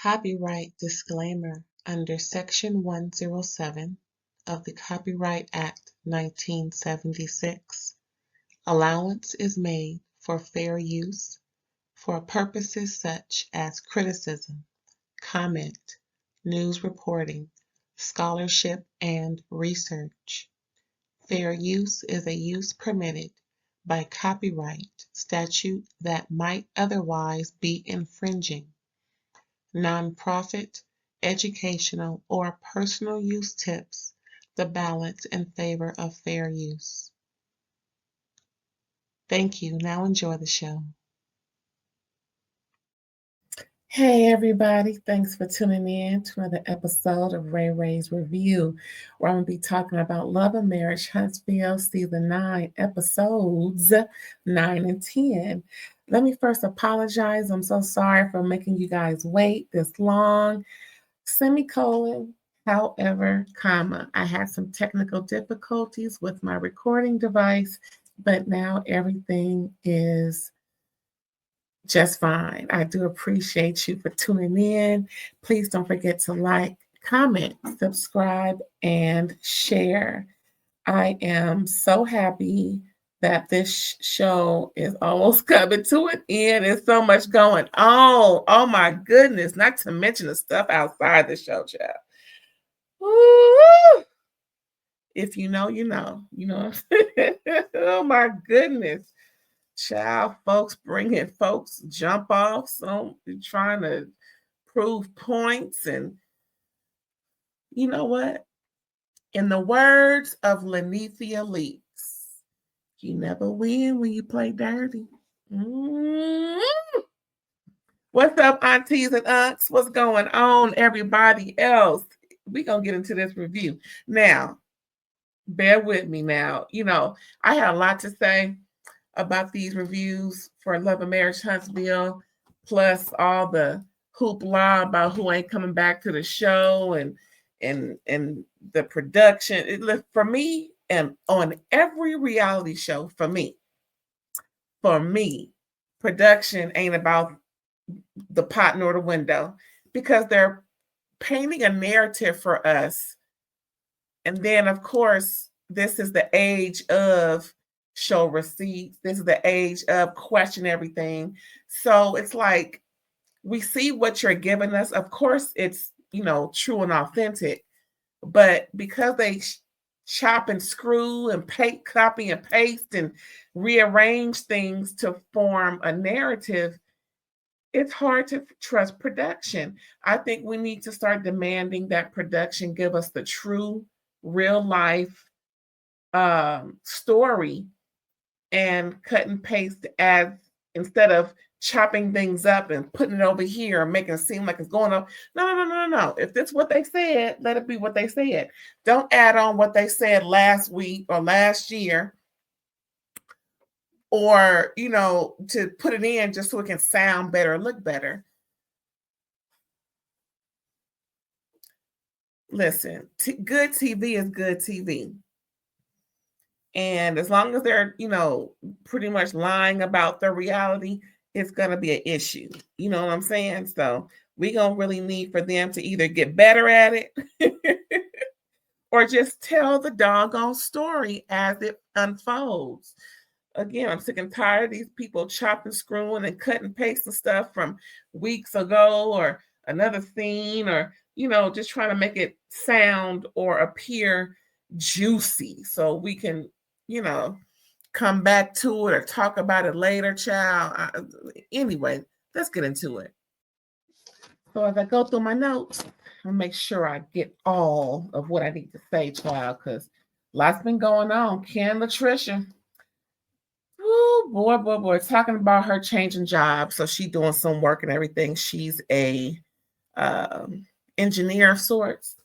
Copyright disclaimer under Section 107 of the Copyright Act 1976. Allowance is made for fair use for purposes such as criticism, comment, news reporting, scholarship, and research. Fair use is a use permitted by copyright statute that might otherwise be infringing. Nonprofit, educational, or personal use tips the balance in favor of fair use. Thank you. Now enjoy the show. Hey everybody, thanks for tuning in to another episode of RAERAEs Review, where I'm going to be talking about Love and Marriage Huntsville Season 9, Episodes 9 and 10. Let me first apologize. I'm so sorry for making you guys wait this long. Semicolon, however, comma. I had some technical difficulties with my recording device, but now everything is just fine. I do appreciate you for tuning in. Please don't forget to like, comment, subscribe, and share. I am so happy that this show is almost coming to an end. There's so much going on. Oh my goodness. Not to mention the stuff outside the show, child. Woo! If you know, you know. You know what I'm saying? Oh my goodness. Child, folks bringing folks jump off, so trying to prove points. And you know what? In the words of Lanithia Leaks, you never win when you play dirty. What's up, aunties and unks? What's going on, everybody else? We're going to get into this review. Now, bear with me now. You know, I had a lot to say about these reviews for Love and Marriage Huntsville, plus all the hoopla about who ain't coming back to the show and the production. For me, and on every reality show, for me, production ain't about the pot nor the window, because they're painting a narrative for us. And then, of course, this is the age of show receipts. This is the age of question everything. So it's like, we see what you're giving us. Of course, it's, you know, true and authentic, but because they chop and screw and copy and paste and rearrange things to form a narrative, it's hard to trust production. I think we need to start demanding that production give us the true, real life story, and cut and paste as, instead of chopping things up and putting it over here and making it seem like it's going up. No. If that's what they said, let it be what they said. Don't add on what they said last week or last year, or, you know, to put it in just so it can sound better, look better. Listen, good TV is good TV. And as long as they're, you know, pretty much lying about the reality, it's going to be an issue. You know what I'm saying? So we're going to really need for them to either get better at it or just tell the doggone story as it unfolds. Again, I'm sick and tired of these people chopping, screwing, and cutting, pasting stuff from weeks ago, or another scene, or, you know, just trying to make it sound or appear juicy so we can, you know, come back to it or talk about it later, child. Anyway, let's get into it. So as I go through my notes, I'll make sure I get all of what I need to say, child, because lots been going on. Ken, Latricia. Oh, boy. Talking about her changing jobs. So she's doing some work and everything. She's a engineer of sorts.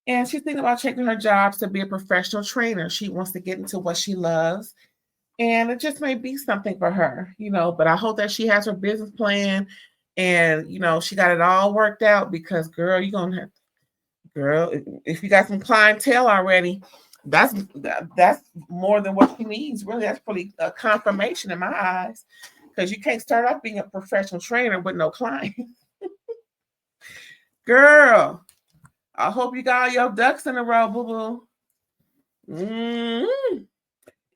And she's thinking about changing her jobs to be a professional trainer. She wants to get into what she loves. And it just may be something for her, you know, but I hope that she has her business plan and, you know, she got it all worked out, because, girl, you're going to have, girl, if you got some clientele already, that's more than what she needs. Really, that's pretty a confirmation in my eyes, because you can't start off being a professional trainer with no clients. Girl, I hope you got all your ducks in a row, boo boo.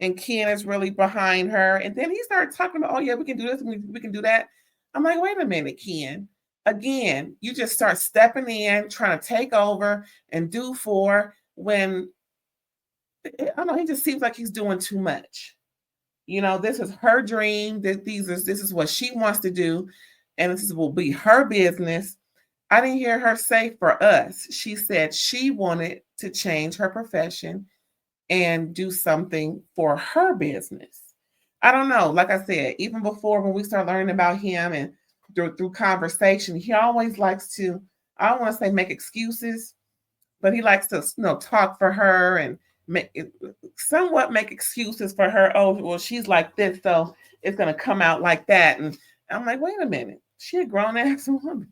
And Ken is really behind her. And then he started talking about, oh, yeah, we can do this, we can do that. I'm like, wait a minute, Ken. Again, you just start stepping in, trying to take over and do for when, I don't know, he just seems like he's doing too much. You know, this is her dream. This is what she wants to do. And this will be her business. I didn't hear her say for us. She said she wanted to change her profession and do something for her business. I don't know. Like I said, even before when we start learning about him and through conversation, he always likes to, I don't want to say make excuses, but he likes to, talk for her and somewhat make excuses for her. Oh, well, she's like this, so it's going to come out like that. And I'm like, wait a minute. She a grown ass woman.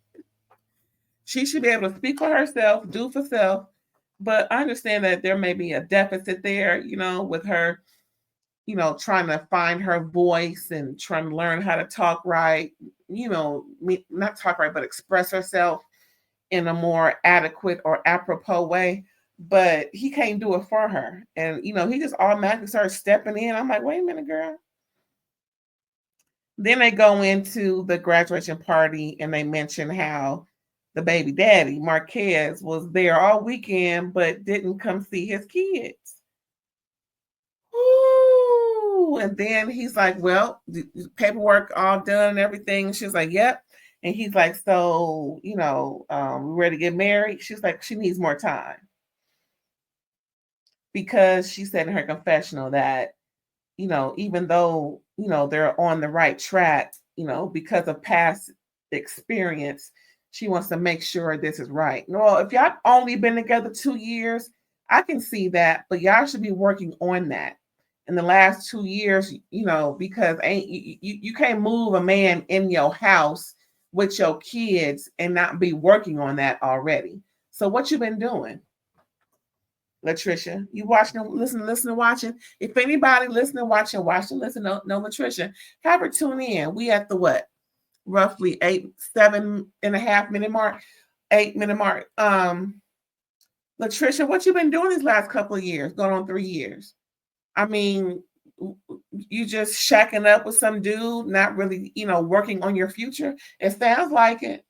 She should be able to speak for herself, do for self. But I understand that there may be a deficit there, with her, trying to find her voice and trying to learn how to talk right, not talk right, but express herself in a more adequate or apropos way. But he can't do it for her. And, he just automatically starts stepping in. I'm like, wait a minute, girl. Then they go into the graduation party and they mention how the baby daddy, Marques, was there all weekend but didn't come see his kids. Ooh. And then he's like, well, the paperwork all done and everything. She's like, yep. And he's like, so, we ready to get married? She's like, she needs more time. Because she said in her confessional that, even though, they're on the right track, because of past experience, she wants to make sure this is right. No, if y'all only been together 2 years, I can see that, but y'all should be working on that in the last 2 years, because you can't move a man in your house with your kids and not be working on that already. So what you been doing? Latricia, you watching, listen, watching. If anybody listening, watching, listen, no, Latricia, have her tune in. We at the what? Roughly 7.5 minute mark, 8 minute mark. Latricia, what you been doing these last couple of years, going on 3 years? I mean, you just shacking up with some dude, not really, working on your future. It sounds like it.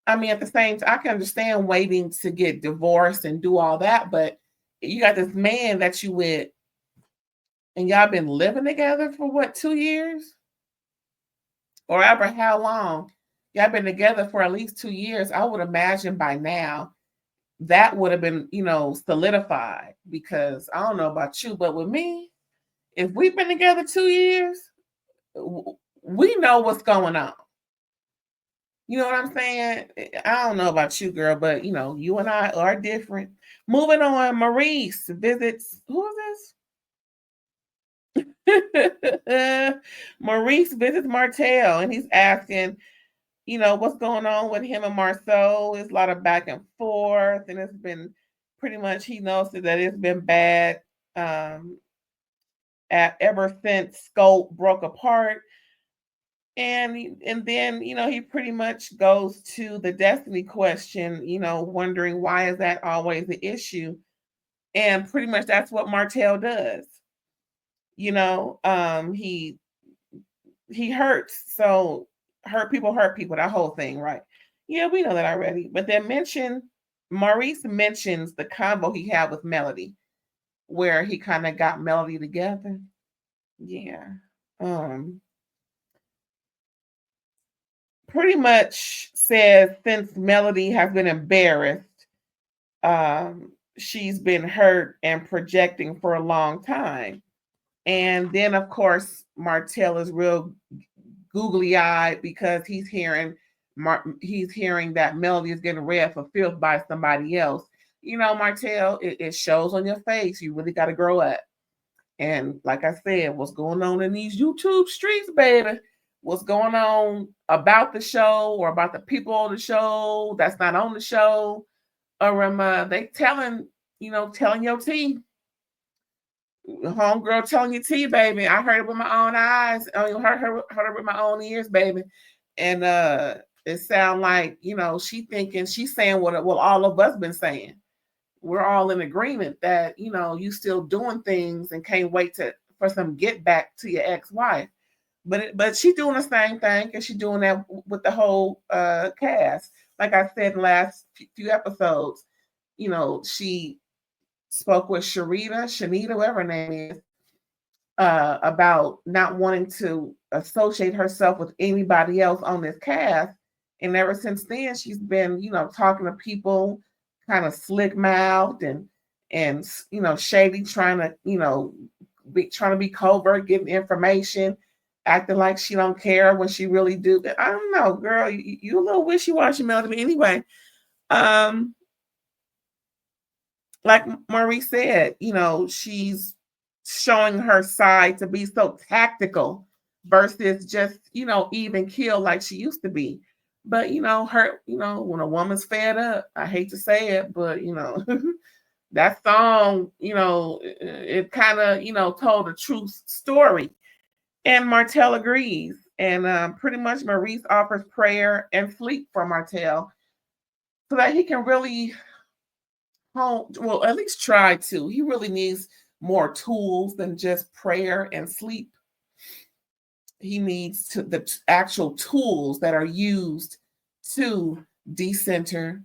I mean, at the same time, I can understand waiting to get divorced and do all that, but you got this man that you with, and y'all been living together for what, 2 years? Or ever how long? Y'all been together for at least 2 years. I would imagine by now that would have been, solidified, because I don't know about you, but with me, if we've been together 2 years, we know what's going on. You know what I'm saying? I don't know about you, girl, but you and I are different. Moving on, Maurice visits, who is this? Maurice visits Martell, and he's asking, what's going on with him and Marsau. It's a lot of back and forth, and it's been pretty much, he knows that it's been bad ever since Scope broke apart. And then, he pretty much goes to the destiny question, wondering why is that always the issue? And pretty much that's what Martell does. He hurts. So hurt people, that whole thing, right? Yeah, we know that already. But then Maurice mentions the combo he had with Melody, where he kind of got Melody together. Yeah. Pretty much says since Melody has been embarrassed, she's been hurt and projecting for a long time. And then, of course, Martell is real googly-eyed because he's hearing that Melody is getting read for filth by somebody else. Martell, it shows on your face. You really got to grow up. And like I said, what's going on in these YouTube streets, baby? What's going on about the show or about the people on the show that's not on the show? Or they telling your tea. Homegirl telling your tea, baby. I heard it with my own eyes. I heard it with my own ears, baby. And it sounds like, she's saying what all of us been saying. We're all in agreement that, you still doing things and can't wait for some get back to your ex-wife. But she doing the same thing, and she doing that with the whole cast. Like I said in the last few episodes, she spoke with Shanita, whatever her name is, about not wanting to associate herself with anybody else on this cast. And ever since then, she's been, talking to people kind of slick mouthed and shady, trying to be covert, getting information, acting like she don't care when she really do. I don't know, girl. You a little wishy-washy, Melody. Anyway, like Maurice said, she's showing her side to be so tactical versus just, even kill like she used to be. But, when a woman's fed up, I hate to say it, but, that song, it kind of, told a true story. And Martell agrees. And pretty much Maurice offers prayer and sleep for Martell so that he can really at least try to. He really needs more tools than just prayer and sleep. He needs the actual tools that are used to decenter,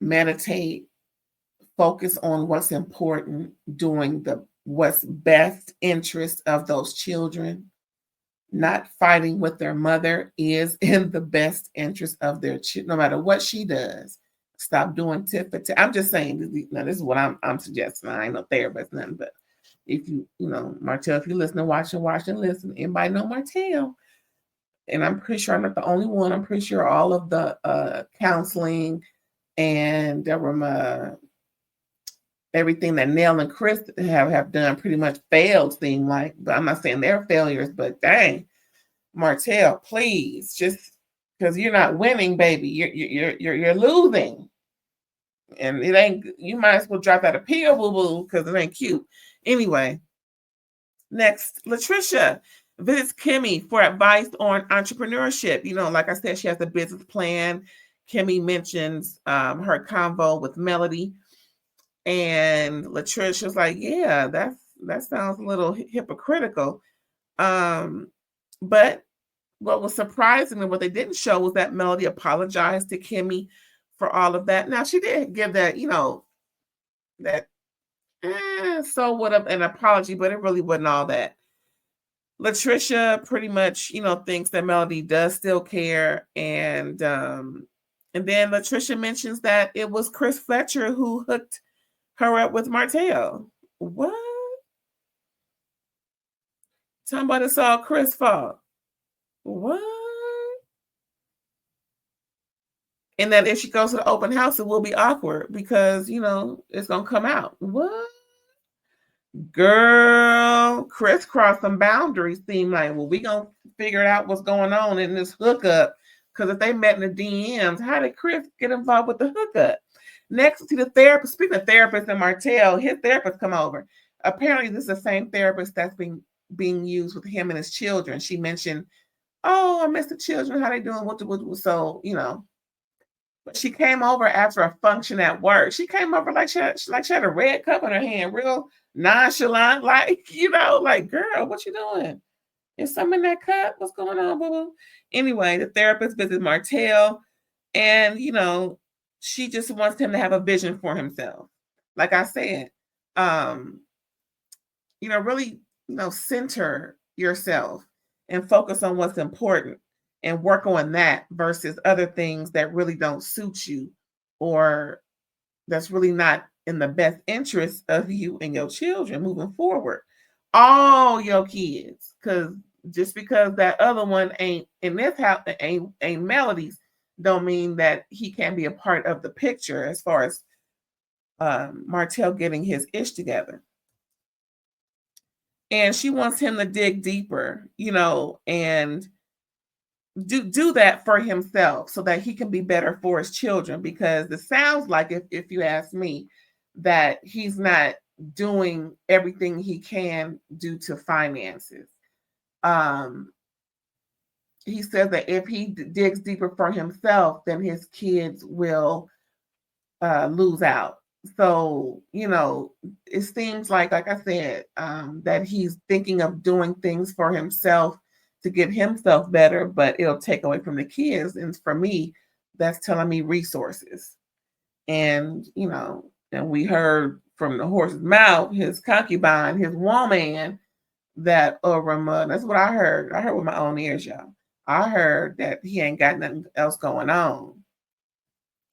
meditate, focus on what's important, doing what's best interest of those children. Not fighting with their mother is in the best interest of their children, no matter what she does. Stop doing tit for tat. I'm just saying, now this is what I'm suggesting. I ain't no therapist, nothing, but if Martell, if you listen, watch and listen. Anybody know Martell? And I'm pretty sure I'm not the only one. I'm pretty sure all of the counseling and everything that Nell and Chris have done pretty much failed, seem like. But I'm not saying they're failures, but dang, Martell, please, just because you're not winning, baby, you're losing. And it ain't, you might as well drop that appeal, boo-boo, because it ain't cute. Anyway, next, Latricia visits Kimmy for advice on entrepreneurship. Like I said, she has a business plan. Kimmy mentions her convo with Melody. And Latricia's like, yeah, that sounds a little hypocritical. But what was surprising and what they didn't show was that Melody apologized to Kimmy for all of that. Now, she did give that, that somewhat of an apology, but it really wasn't all that. Latricia pretty much, thinks that Melody does still care. And then Latricia mentions that it was Chris Fletcher who hooked her up with Martell. What? Talking about it's all Chris' fault. What? And that if she goes to the open house, it will be awkward because, it's going to come out. What? Girl, Chris crossed some boundaries. Seem like, well, we going to figure out what's going on in this hookup. Because if they met in the DMs, how did Chris get involved with the hookup? Next to the therapist, speaking of therapists and Martell, his therapist come over. Apparently, this is the same therapist that's being used with him and his children. She mentioned, oh, I miss the children. How they doing? So, But she came over after a function at work. She came over like she had a red cup in her hand, real nonchalant, like, like, girl, what you doing? Is something in that cup? What's going on, boo-boo? Anyway, the therapist visits Martell, and, she just wants him to have a vision for himself. Like I said, really, center yourself and focus on what's important and work on that versus other things that really don't suit you or that's really not in the best interest of you and your children moving forward. All your kids, just because that other one ain't in this house, ain't Melody's, don't mean that he can't be a part of the picture as far as Martell getting his ish together. And she wants him to dig deeper, and do that for himself so that he can be better for his children. Because it sounds like, if you ask me, that he's not doing everything he can due to finances. he says that if he digs deeper for himself, then his kids will lose out. So, it seems like I said, that he's thinking of doing things for himself to get himself better, but it'll take away from the kids. And for me, that's telling me resources. And, and we heard from the horse's mouth, his concubine, his woman, that that's what I heard. I heard with my own ears, y'all. I heard that he ain't got nothing else going on.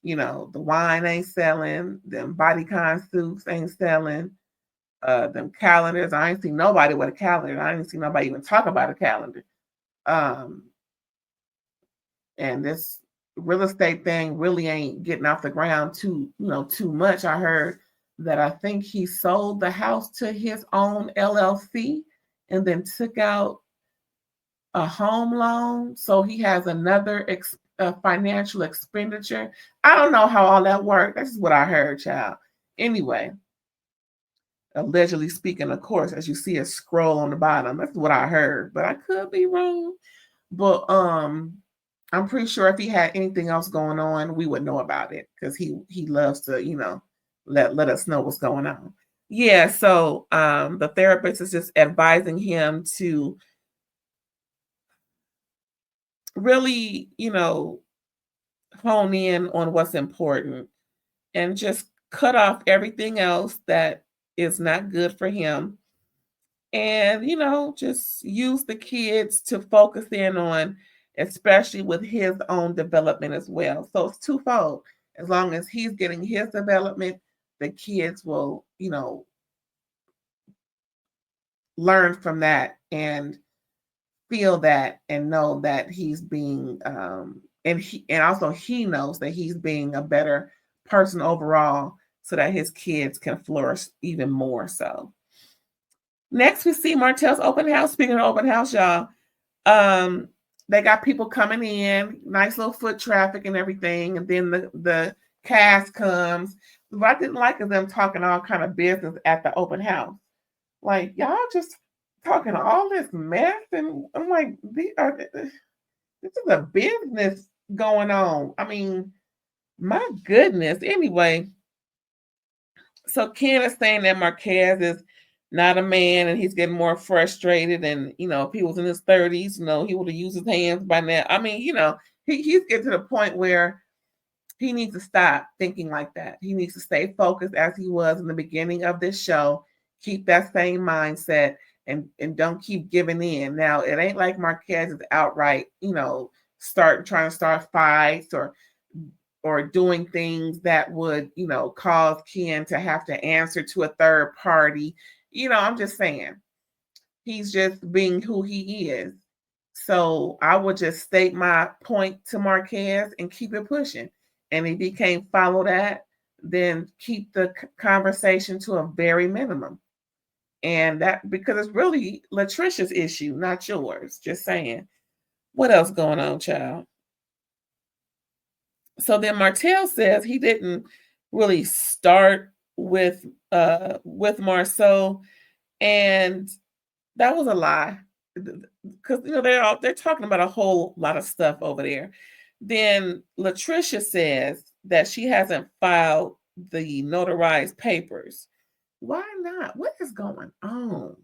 The wine ain't selling, them bodycon suits ain't selling, them calendars. I ain't seen nobody with a calendar. I ain't seen nobody even talk about a calendar. And this real estate thing really ain't getting off the ground too much. I heard that I think he sold the house to his own LLC and then took out a home loan. So he has another financial expenditure. I don't know how all that worked. That's just what I heard, child. Anyway, allegedly speaking, of course, as you see a scroll on the bottom, that's what I heard, but I could be wrong. But I'm pretty sure if he had anything else going on, we would know about it because he loves to, let us know what's going on. Yeah, so the therapist is just advising him to really, hone in on what's important and just cut off everything else that is not good for him. And, just use the kids to focus in on, especially with his own development as well. So it's twofold. As long as he's getting his development, the kids will, learn from that and feel that and know that he's being and also he knows that he's being a better person overall so that his kids can flourish even more. So next we see Martell's open house. Speaking of open house, y'all, they got people coming in, nice little foot traffic and everything, and then the cast comes. What I didn't like is them talking all kind of business at the open house. Like, y'all just talking all this mess, and I'm like, this is a business going on. I mean, my goodness. Anyway, so Ken is saying that Marques is not a man and he's getting more frustrated. And, if he was in his 30s, he would have used his hands by now. I mean, he's getting to the point where he needs to stop thinking like that. He needs to stay focused as he was in the beginning of this show. Keep that same mindset and don't keep giving in. Now, it ain't like Marques is outright, trying to start fights or doing things that would, cause Ken to have to answer to a third party. I'm just saying, he's just being who he is. So I would just state my point to Marques and keep it pushing. And if he can't follow that, then keep the conversation to a very minimum. And that, because it's really Latricia's issue, not yours. Just saying. What else going on, child? So then Martell says he didn't really start with Marsau, and that was a lie. Because they're talking about a whole lot of stuff over there. Then Latricia says that she hasn't filed the notarized papers. Why not? What is going on?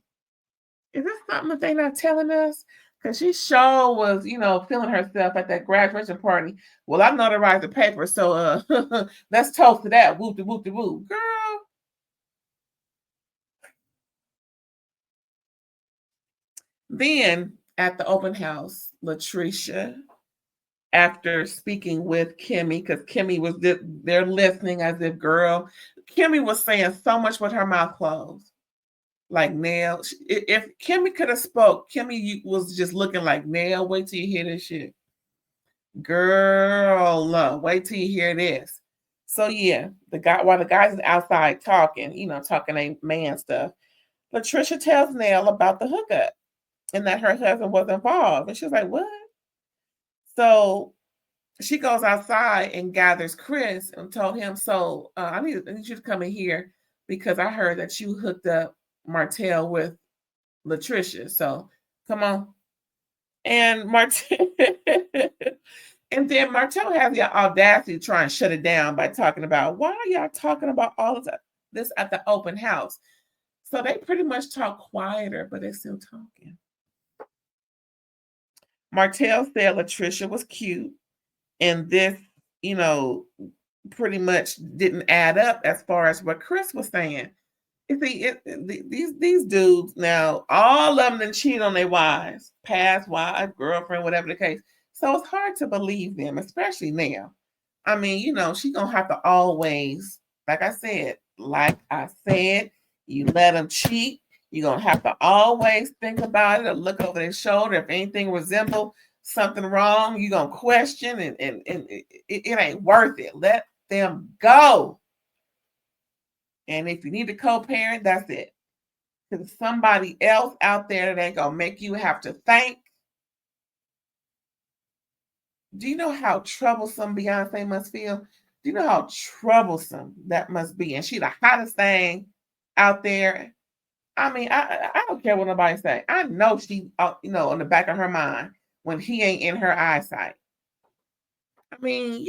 Is this something that they're not telling us? Because she sure was, feeling herself at that graduation party. Well, I notarized the paper, so let's toast to that. Whoop de whoop de whoop. Girl. Then at the open house, Latricia, after speaking with Kimmy, because Kimmy was there listening as if, girl, Kimmy was saying so much with her mouth closed. Like Nell, if Kimmy could have spoke, Kimmy was just looking like, Nell, wait till you hear this shit. Girl, wait till you hear this. So yeah, while the guys is outside talking, talking a man stuff, Latricia tells Nell about the hookup and that her husband was involved. And she's like, what? So she goes outside and gathers Chris and told him, so I need you to come in here because I heard that you hooked up Martell with Latricia. So come on. And Martell and then Martell has the audacity to try and shut it down by talking about, why are y'all talking about all of this at the open house? So they pretty much talk quieter, but they're still talking. Martell said Latricia was cute, and this, pretty much didn't add up as far as what Chris was saying. You see, these dudes now, all of them done cheat on their wives, past wife, girlfriend, whatever the case. So it's hard to believe them, especially now. I mean, she's gonna have to always, like I said, you let them cheat. You're gonna have to always think about it or look over their shoulder. If anything resembles something wrong, you're gonna question, and it ain't worth it. Let them go. And if you need a co-parent, that's it. Because somebody else out there that ain't gonna make you have to thank. Do you know how troublesome Beyonce must feel? Do you know how troublesome that must be? And she the hottest thing out there. I mean, I don't care what nobody say. I know she, in the back of her mind when he ain't in her eyesight. I mean,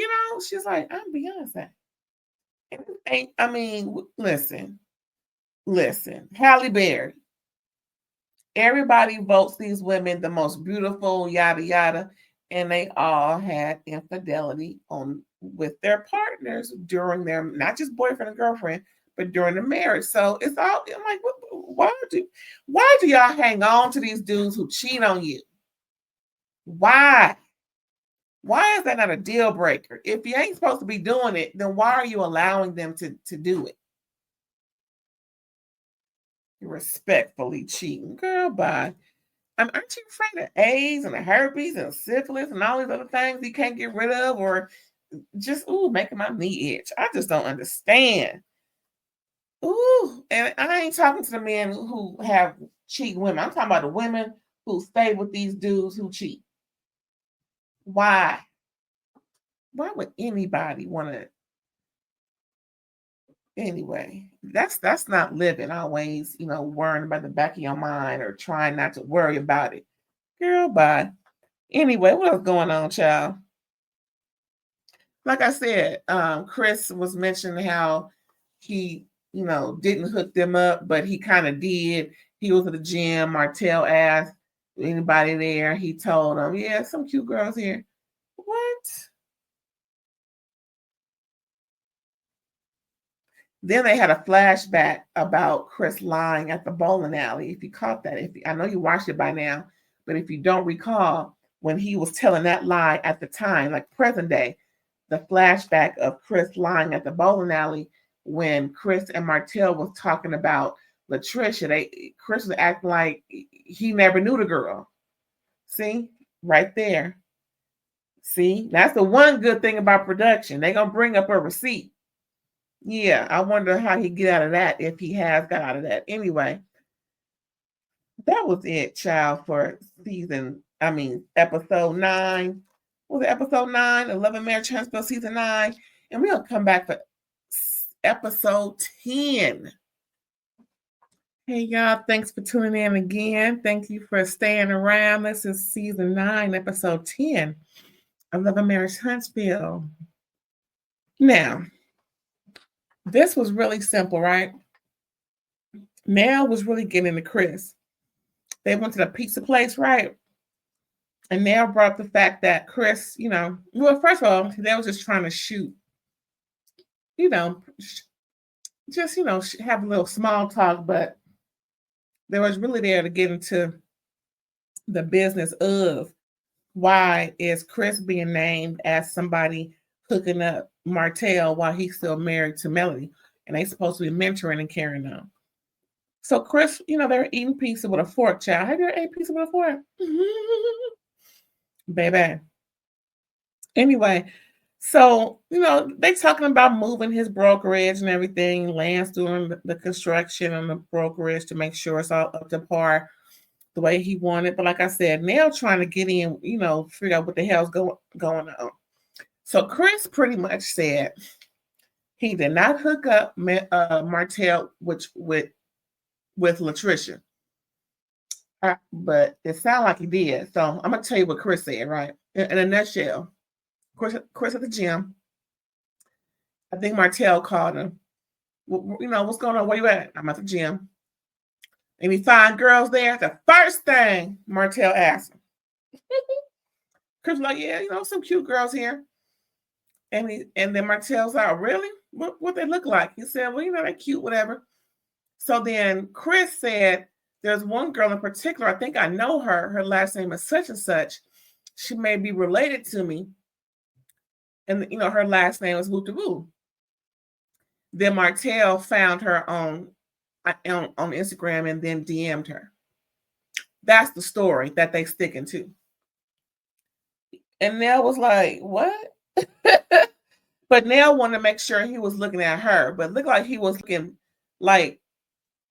she's like, I'm Beyonce. Listen, Halle Berry. Everybody votes these women the most beautiful, yada yada, and they all had infidelity with their partners during their, not just boyfriend and girlfriend, but during the marriage. So it's all, I'm like, why do y'all hang on to these dudes who cheat on you? Why? Why is that not a deal breaker? If you ain't supposed to be doing it, then why are you allowing them to do it? Respectfully cheating, girl, bye. Aren't you afraid of AIDS and the herpes and syphilis and all these other things you can't get rid of, or just making my knee itch? I just don't understand. And I ain't talking to the men who have cheating women. I'm talking about the women who stay with these dudes who cheat. Why? Why would anybody want to? Anyway, that's not living. Always, worrying about the back of your mind or trying not to worry about it. Girl, bye. Anyway, what else going on, child? Like I said, Chris was mentioning how he, didn't hook them up, but he kind of did. He was at the gym. Martell asked anybody there. He told them, yeah, some cute girls here. What? Then they had a flashback about Chris lying at the bowling alley. If you caught that, I know you watched it by now, but if you don't recall, when he was telling that lie at the time, like present day, the flashback of Chris lying at the bowling alley when Chris and Martell was talking about Latricia. Chris was acting like he never knew the girl. See, right there. See, that's the one good thing about production. They're gonna bring up a receipt. Yeah, I wonder how he get out of that, if he has got out of that. Anyway, that was it, child, for episode 9. Was it episode 9? 11 Marriage Huntsville season 9. And we'll come back for episode 10. Hey, y'all. Thanks for tuning in again. Thank you for staying around. This is season 9, episode 10 of 11 Marriage Huntsville. Now, this was really simple, right? Nell was really getting into Chris. They went to the pizza place, right? And Nell brought the fact that Chris, well, first of all, they was just trying to shoot, just, have a little small talk, but they was really there to get into the business of why is Chris being named as somebody hooking up Martell while he's still married to Melody, and they supposed to be mentoring and carrying on. So Chris, they're eating pizza with a fork, child. Have you ever ate pizza with a fork? Baby. Anyway, so, they talking about moving his brokerage and everything. Lance doing the construction and the brokerage to make sure it's all up to par the way he wanted. But like I said, Nell trying to get in, figure out what the hell's going on. So Chris pretty much said he did not hook up Martell with Latricia. But it sounded like he did. So I'm gonna tell you what Chris said, right? In a nutshell, Chris at the gym. I think Martell called him. You know, what's going on? Where you at? I'm at the gym. And we find girls there. The first thing Martell asked him. Chris was like, yeah, you know, some cute girls here. And then Martell's like, really? What they look like? He said, well, you know, they're cute, whatever. So then Chris said, there's one girl in particular, I think I know her. Her last name is such and such. She may be related to me. And, you know, her last name is Woo. Then Martell found her on Instagram and then DM'd her. That's the story that they sticking to. And Nell was like, what? But Nell wanted to make sure he was looking at her, but looked like he was looking like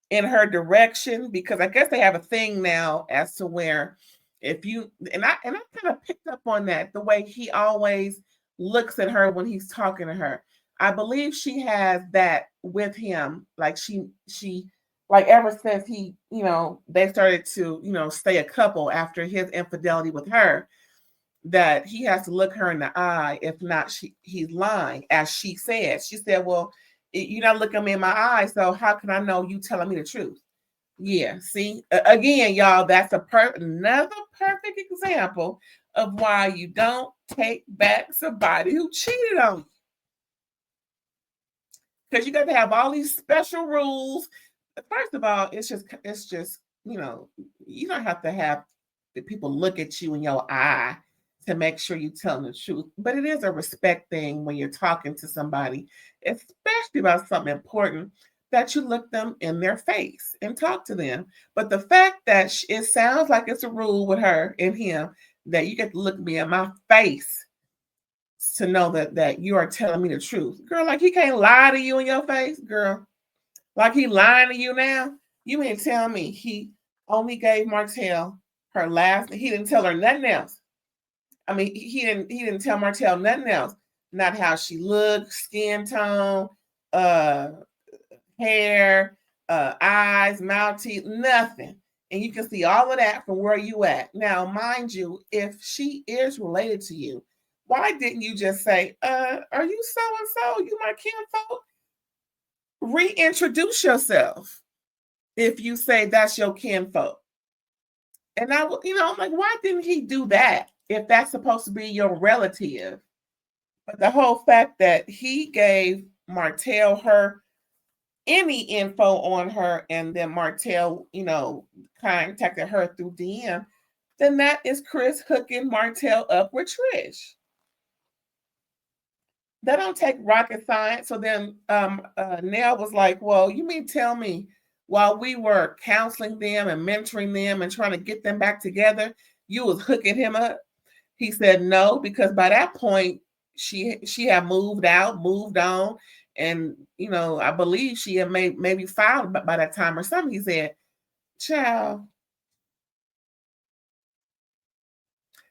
in her direction, because I guess they have a thing now as to where if you and I kind of picked up on that, the way he always looks at her when he's talking to her. I believe she has that with him. Like she like ever since he, you know, they started to, you know, stay a couple after his infidelity with her, that he has to look her in the eye. If not, he's lying, as she said. She said, well, you're not looking me in my eyes, so how can I know you telling me the truth? Yeah, see, again, y'all, that's another perfect example of why you don't take back somebody who cheated on you. Because you got to have all these special rules. First of all, it's just, you know, you don't have to have the people look at you in your eye to make sure you're telling the truth. But it is a respect thing when you're talking to somebody, especially about something important, that you look them in their face and talk to them. But the fact that it sounds like it's a rule with her and him that you get to look me in my face to know that you are telling me the truth. Girl, like he can't lie to you in your face, girl. Like he lying to you now. You mean tell me he only gave Martell her last, he didn't tell her nothing else. I mean, he didn't tell Martell nothing else. Not how she looked, skin tone, hair, eyes, mouth, teeth, nothing. And you can see all of that from where you at. Now, mind you, if she is related to you, why didn't you just say, are you so-and-so? You my kinfolk? Reintroduce yourself if you say that's your kinfolk. And I, you know, I'm like, why didn't he do that if that's supposed to be your relative? But the whole fact that he gave Martell her any info on her, and then Martell, you know, contacted her through DM, then that is Chris hooking Martell up with Trish. That don't take rocket science. So then Nell was like, well, you mean tell me while we were counseling them and mentoring them and trying to get them back together, you was hooking him up? He said no, because by that point she had moved out, moved on, and you know, I believe she had maybe filed by that time or something. He said, child,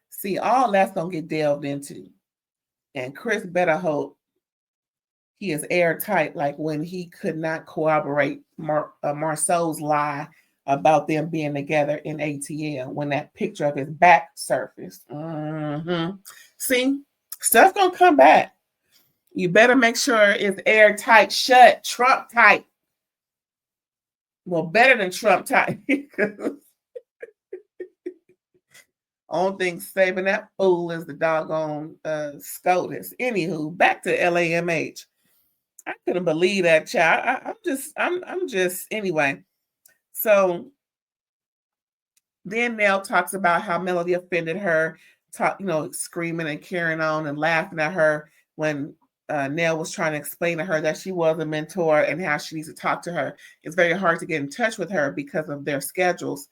see, all that's gonna get delved into. And Chris better hope he is airtight, like when he could not corroborate Marsau's lie about them being together in ATL when that picture of his back surfaced. Mm-hmm. See, stuff gonna come back. You better make sure it's airtight, shut, Trump tight. Well, better than Trump tight. Only thing saving that fool is the doggone SCOTUS. Anywho, back to LAMH. I couldn't believe that, child. I'm just anyway. So then Nell talks about how Melody offended her, screaming and carrying on and laughing at her when Nell was trying to explain to her that she was a mentor and how she needs to talk to her. It's very hard to get in touch with her because of their schedules.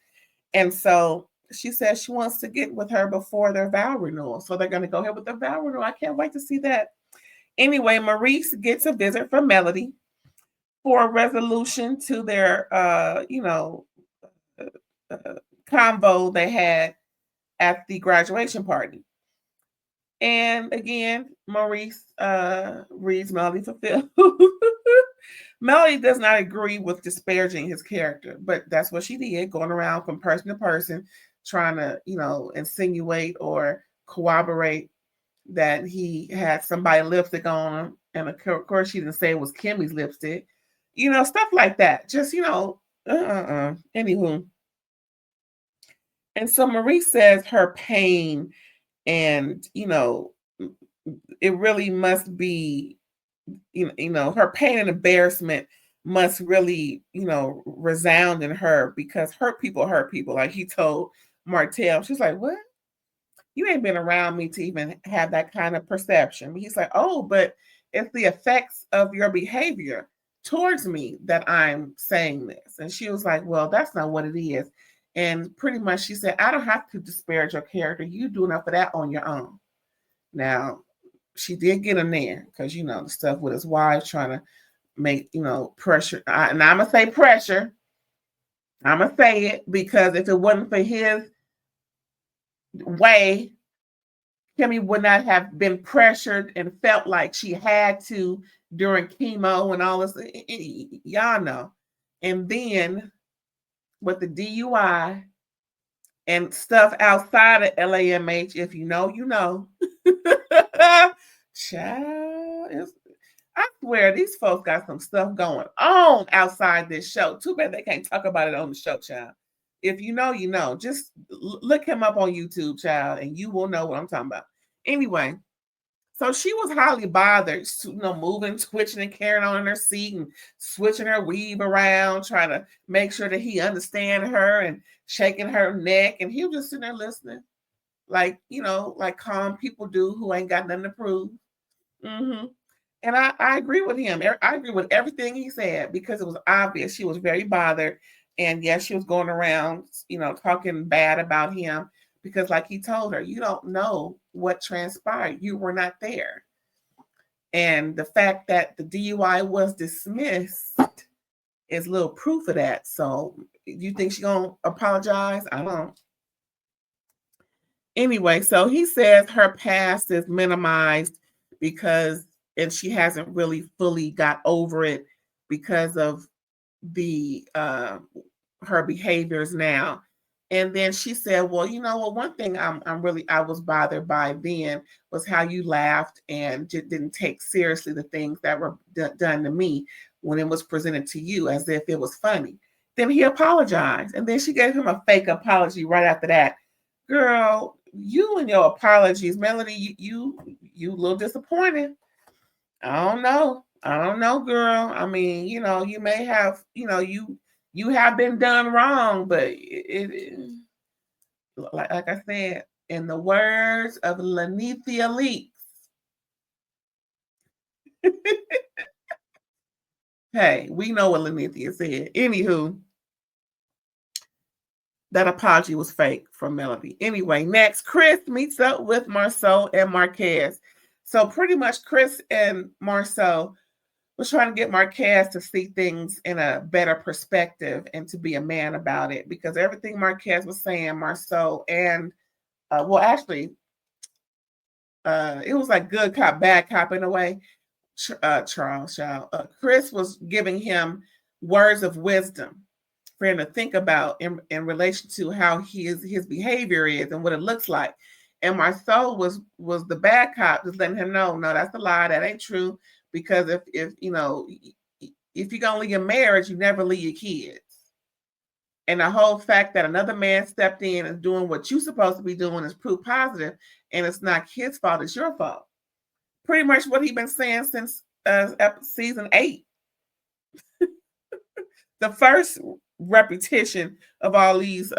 And so she says she wants to get with her before their vow renewal. So they're going to go ahead with the vow renewal. I can't wait to see that. Anyway, Maurice gets a visit from Melody for a resolution to their, convo they had at the graduation party. And again, Maurice reads Melody for Phil. Melody does not agree with disparaging his character, but that's what she did, going around from person to person, trying to, insinuate or corroborate that he had somebody lipstick on him. And of course, she didn't say it was Kimmy's lipstick. Stuff like that. Just, Anywho. And so Marie says her pain and, it really must be, her pain and embarrassment must really, resound in her, because hurt people. Like he told Martell, she's like, what? You ain't been around me to even have that kind of perception. He's like, oh, but it's the effects of your behavior towards me that I'm saying this. And she was like, well, that's not what it is. And pretty much she said, I don't have to disparage your character. You do enough of that on your own. Now, she did get him there because, the stuff with his wife trying to make, pressure. And I'm going to say pressure. I'm going to say it, because if it wasn't for his way, Kimmy would not have been pressured and felt like she had to during chemo and all this. Y'all know. And then with the DUI and stuff outside of LAMH, if you know, you know. Child, I swear these folks got some stuff going on outside this show. Too bad they can't talk about it on the show, child. If you know, you know. Just look him up on YouTube, child, and you will know what I'm talking about. Anyway, so she was highly bothered, moving, twitching, and carrying on in her seat and switching her weave around, trying to make sure that he understand her and shaking her neck. And he was just sitting there listening, like, like calm people do who ain't got nothing to prove. Mm-hmm. And I agree with him. I agree with everything he said, because it was obvious she was very bothered. And yes, she was going around, talking bad about him, because like he told her, you don't know what transpired. You were not there. And the fact that the DUI was dismissed is little proof of that. So you think she's going to apologize? I don't. Anyway, so he says her past is minimized and she hasn't really fully got over it because of the her behaviors now. And then she said, well, one thing I was bothered by then was how you laughed and didn't take seriously the things that were done to me when it was presented to you as if it was funny. Then he apologized. And then she gave him a fake apology right after that. Girl, you and your apologies, Melody, you a little disappointed. I don't know, girl. I mean, you may have, you have been done wrong, but like I said, in the words of Lanithia Leaks, hey, we know what Lanithia said. Anywho, that apology was fake from Melody. Anyway, next, Chris meets up with Marsau and Marques. So pretty much Chris and Marsau was trying to get Marques to see things in a better perspective and to be a man about it, because everything Marques was saying, Marsau and, it was like good cop, bad cop in a way. Chris was giving him words of wisdom for him to think about in relation to how his behavior is and what it looks like. And Marsau was the bad cop, just letting him know, no, that's a lie, that ain't true. Because if you're gonna leave your marriage, you never leave your kids. And the whole fact that another man stepped in and doing what you're supposed to be doing is proof positive, and it's not his fault, it's your fault. Pretty much what he's been saying since season 8. The first repetition of all these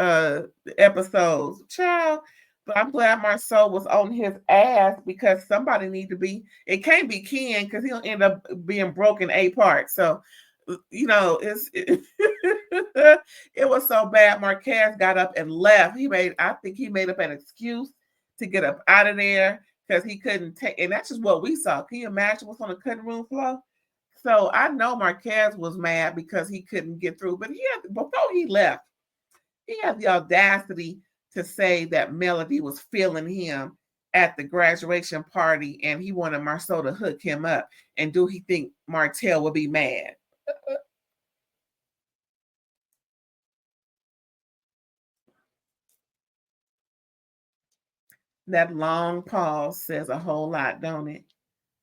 episodes, child. But I'm glad Marsau was on his ass, because somebody need to be. It can't be Ken, because he'll end up being broken 8 parts. So, it was so bad. Marques got up and left. I think he made up an excuse to get up out of there, because he couldn't take. And that's just what we saw. Can you imagine what's on the cutting room floor? So I know Marques was mad because he couldn't get through. But before he left, he had the audacity to say that Melody was feeling him at the graduation party and he wanted Marsau to hook him up, and do he think Martell would be mad? That long pause says a whole lot, don't it?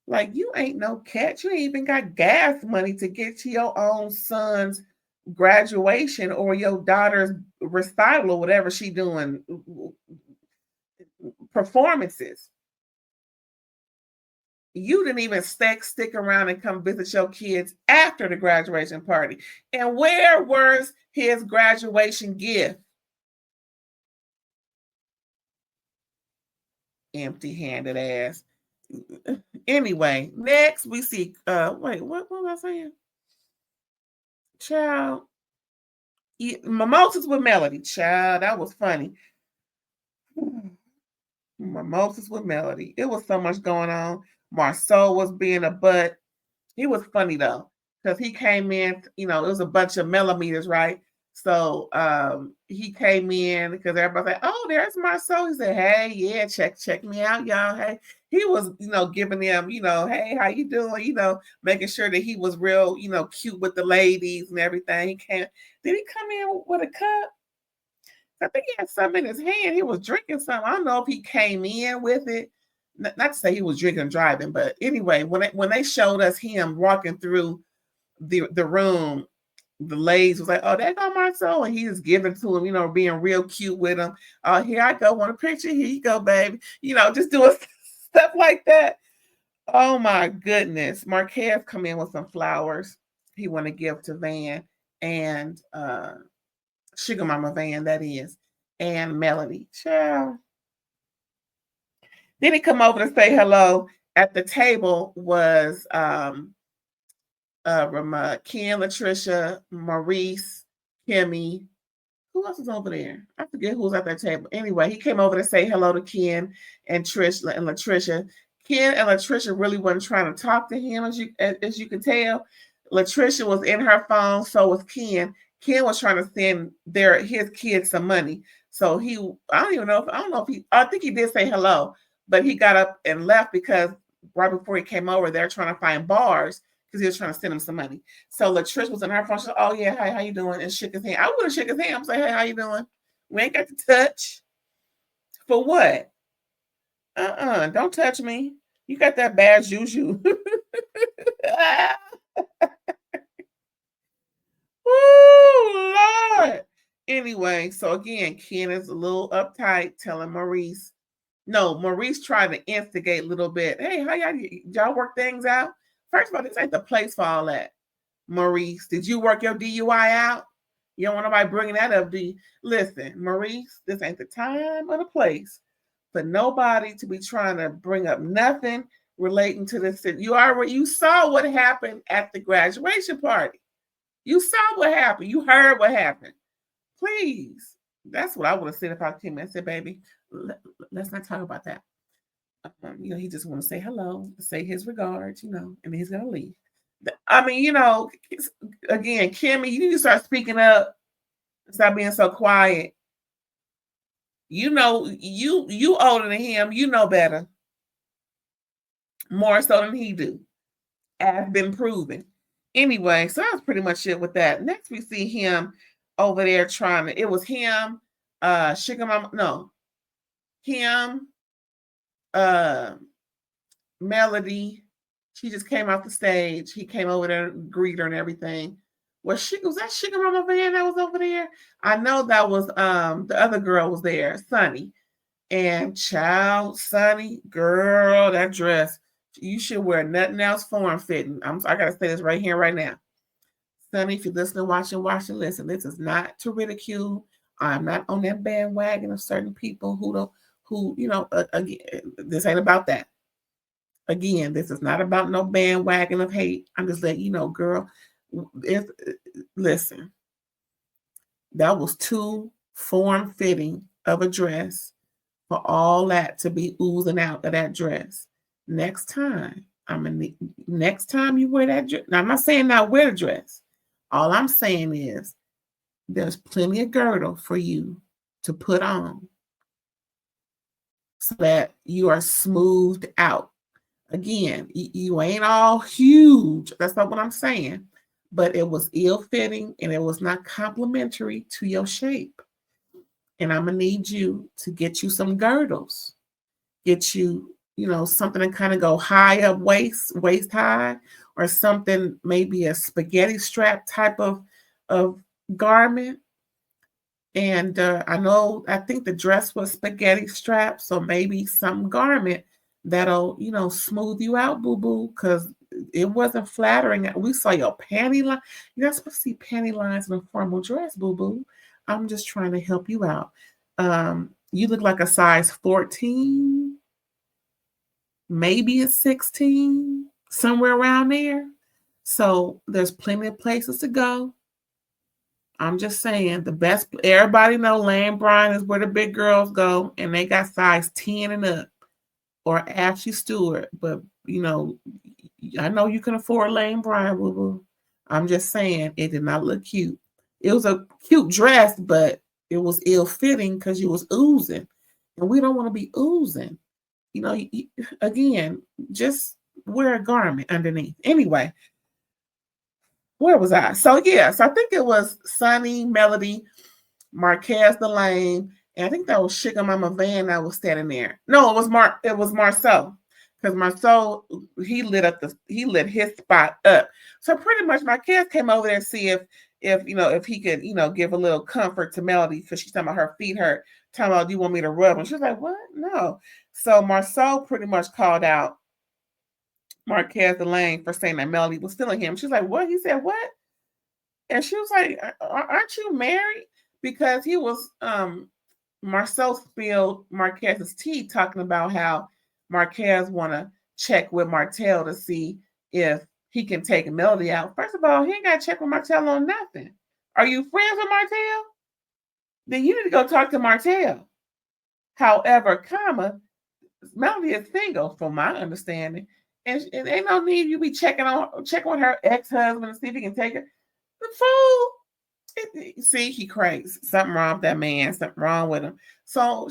Like, you ain't no catch. You ain't even got gas money to get to your own son's graduation or your daughter's recital or whatever she doing, performances. You didn't even stick around and come visit your kids after the graduation party. And where was his graduation gift? Empty-handed ass. Anyway, next we see wait, what was I saying? Child. Mimosas with Melody. Child, that was funny. Mimosas with Melody. It was so much going on. Marsau was being a butt. He was funny though, because he came in, it was a bunch of millimeters, right? So he came in because everybody said, "Oh, there's Marsau." He said, "Hey, yeah, check me out, y'all." Hey, he was, giving them, "Hey, how you doing?" Making sure that he was real, cute with the ladies and everything. Did he come in with a cup? I think he had something in his hand. He was drinking something. I don't know if he came in with it. Not to say he was drinking and driving, but anyway, when they showed us him walking through the room, the ladies was like, "Oh, there go Marsau," and he was giving to him, being real cute with him. "Oh, here I go, want a picture? Here you go, baby." Just doing stuff like that. Oh my goodness. Marques come in with some flowers he want to give to Van and Sugar Mama Van, that is, and Melody. Child. Then he come over to say hello. At the table was Ken, Latricia, Maurice, Kimmy. Who else was over there? I forget who was at that table. Anyway, he came over to say hello to Ken and Trish and Latricia. Ken and Latricia really wasn't trying to talk to him, as you can tell. Latricia was in her phone, so was Ken. Ken was trying to send his kids some money. So I think he did say hello, but he got up and left because right before he came over, they're trying to find bars because he was trying to send him some money. So Latricia was in her phone. She said, "Oh yeah, hi, how you doing?" And shook his hand. I would have shook his hand. I'm like, "Hey, how you doing? We ain't got to touch." For what? Don't touch me. You got that bad juju. Oh Lord. Anyway, so again, Ken is a little uptight, telling Maurice. No, Maurice tried to instigate a little bit. "Hey, how y'all work things out? First of all, this ain't the place for all that. Maurice, did you work your DUI out? You don't want nobody bringing that up, do you?" Listen, Maurice, this ain't the time or the place for nobody to be trying to bring up nothing relating to this. You saw what happened at the graduation party. You saw what happened. You heard what happened. Please. That's what I would have said if I came and said, "Baby, let's not talk about that." He just want to say hello, say his regards, and then he's gonna leave. I mean, again, Kimmy, you need to start speaking up. Stop being so quiet. You older than him. You know better. More so than he do. As been proven. Anyway, so that's pretty much it with that. Next, we see him over there it was him, Sugar Mama, no, him, Melody. She just came off the stage. He came over there, greet her and everything. Was that Sugar Mama Van that was over there? I know that was the other girl was there, Sunni. And child, Sunni, girl, that dress, you should wear nothing else form fitting. I gotta say this right here, right now. Sunni, if you're listening, watching, listen. This is not to ridicule. I'm not on that bandwagon of certain people again, this ain't about that. Again, this is not about no bandwagon of hate. I'm just letting you know, girl. Listen, that was too form-fitting of a dress for all that to be oozing out of that dress. Next time you wear that dress. Now, I'm not saying not wear the dress. All I'm saying is there's plenty of girdle for you to put on. so that you are smoothed out. Again, you ain't all huge. That's not what I'm saying. But it was ill fitting and it was not complimentary to your shape. And I'm going to need you to get you some girdles, get you, something to kind of go high up waist high, or something, maybe a spaghetti strap type of garment. And I think the dress was spaghetti strap, so maybe some garment that'll, smooth you out, boo boo, because it wasn't flattering. We saw your panty line. You're not supposed to see panty lines in a formal dress, boo boo. I'm just trying to help you out. You look like a size 14, maybe a 16, somewhere around there. So there's plenty of places to go. I'm just saying, the best, everybody know Lane Bryant is where the big girls go, and they got size 10 and up, or Ashley Stewart. But, I know you can afford Lane Bryant, boo boo. I'm just saying, it did not look cute. It was a cute dress, but it was ill fitting because you was oozing. And we don't want to be oozing. Again, just wear a garment underneath. Anyway, where was I? So I think it was Sunny, Melody, Marques the Lame, and I think that was Sugar Mama Van that was standing there. No, it was Marsau. Because Marsau, he lit his spot up. So pretty much Marques came over there to see if he could, give a little comfort to Melody, because she's talking about her feet hurt. Talking about, do you want me to rub them? She was like, what? No. So Marsau pretty much called out Marques the Lane for saying that Melody was feeling him. She's like, what? He said, what? And she was like, aren't you married? Because he was, Marsau spilled Marques's tea, talking about how Marques want to check with Martell to see if he can take Melody out. First of all, he ain't got to check with Martell on nothing. Are you friends with Martell? Then you need to go talk to Martell. However, Melody is single, from my understanding, and ain't no need you be checking with her ex-husband to see if he can take her. The fool. See, he crazy. Something wrong with that man. Something wrong with him. So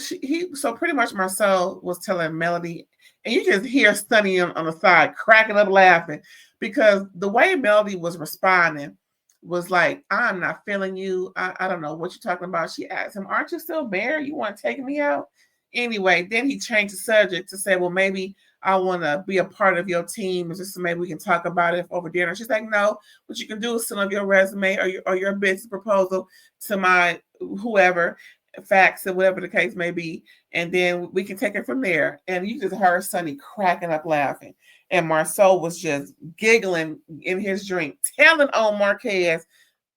so pretty much Marsau was telling Melody, and you just hear Sunny on the side cracking up laughing, because the way Melody was responding was like, I'm not feeling you. I don't know what you're talking about. She asked him, aren't you still married? You want to take me out? Anyway, then he changed the subject to say, well, maybe I want to be a part of your team, just so maybe we can talk about it over dinner. She's like, no, what you can do is send up your resume or your business proposal to my whoever, fax or whatever the case may be, and then we can take it from there. And you just heard Sunny cracking up laughing. And Marsau was just giggling in his drink, telling on Marques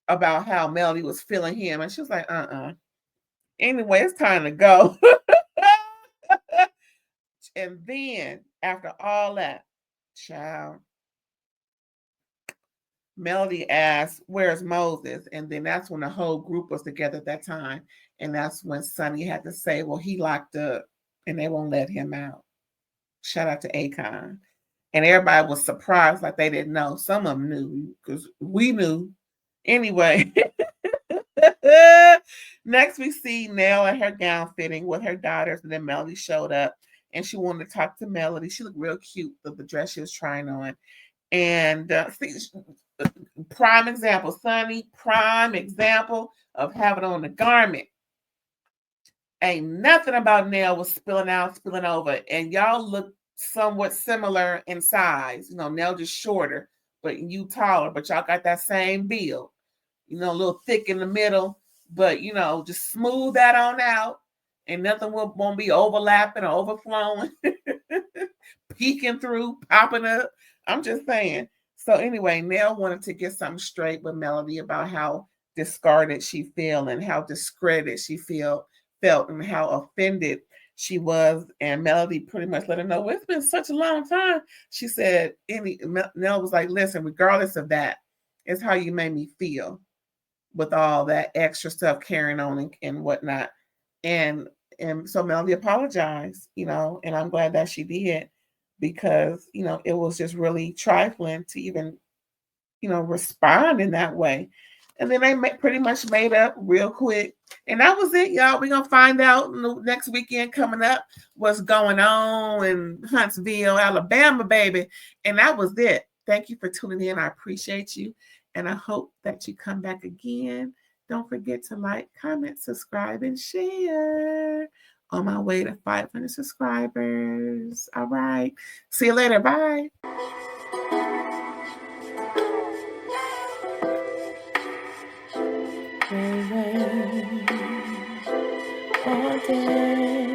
about how Melody was feeling him. And she was like, Anyway, it's time to go. And then after all that, child, Melody asked, where's Moses? And then that's when the whole group was together at that time. And that's when Sunny had to say, well, he locked up and they won't let him out. Shout out to AGAIN. And everybody was surprised, like they didn't know. Some of them knew, because we knew. Anyway, next we see Nell at her gown fitting with her daughters, and then Melody showed up, and she wanted to talk to Melody. She looked real cute with the dress she was trying on. And prime example, Sunny, prime example of having on the garment. Ain't nothing about Nell was spilling out, spilling over. And y'all look somewhat similar in size. Nell just shorter, but you taller, but y'all got that same build. A little thick in the middle, but just smooth that on out, and nothing won't be overlapping or overflowing, peeking through, popping up. I'm just saying. So anyway, Nell wanted to get something straight with Melody about how discarded she felt and how discredited she felt and how offended she was. And Melody pretty much let her know, well, it's been such a long time. She said, Nell was like, listen, regardless of that, it's how you made me feel with all that extra stuff carrying on and whatnot. And so Melody apologized, and I'm glad that she did, because, it was just really trifling to even, respond in that way. And then they pretty much made up real quick. And that was it, y'all. We're going to find out next weekend coming up what's going on in Huntsville, Alabama, baby. And that was it. Thank you for tuning in. I appreciate you. And I hope that you come back again. Don't forget to like, comment, subscribe, and share. On my way to 500 subscribers. All right. See you later. Bye. Rain, all day.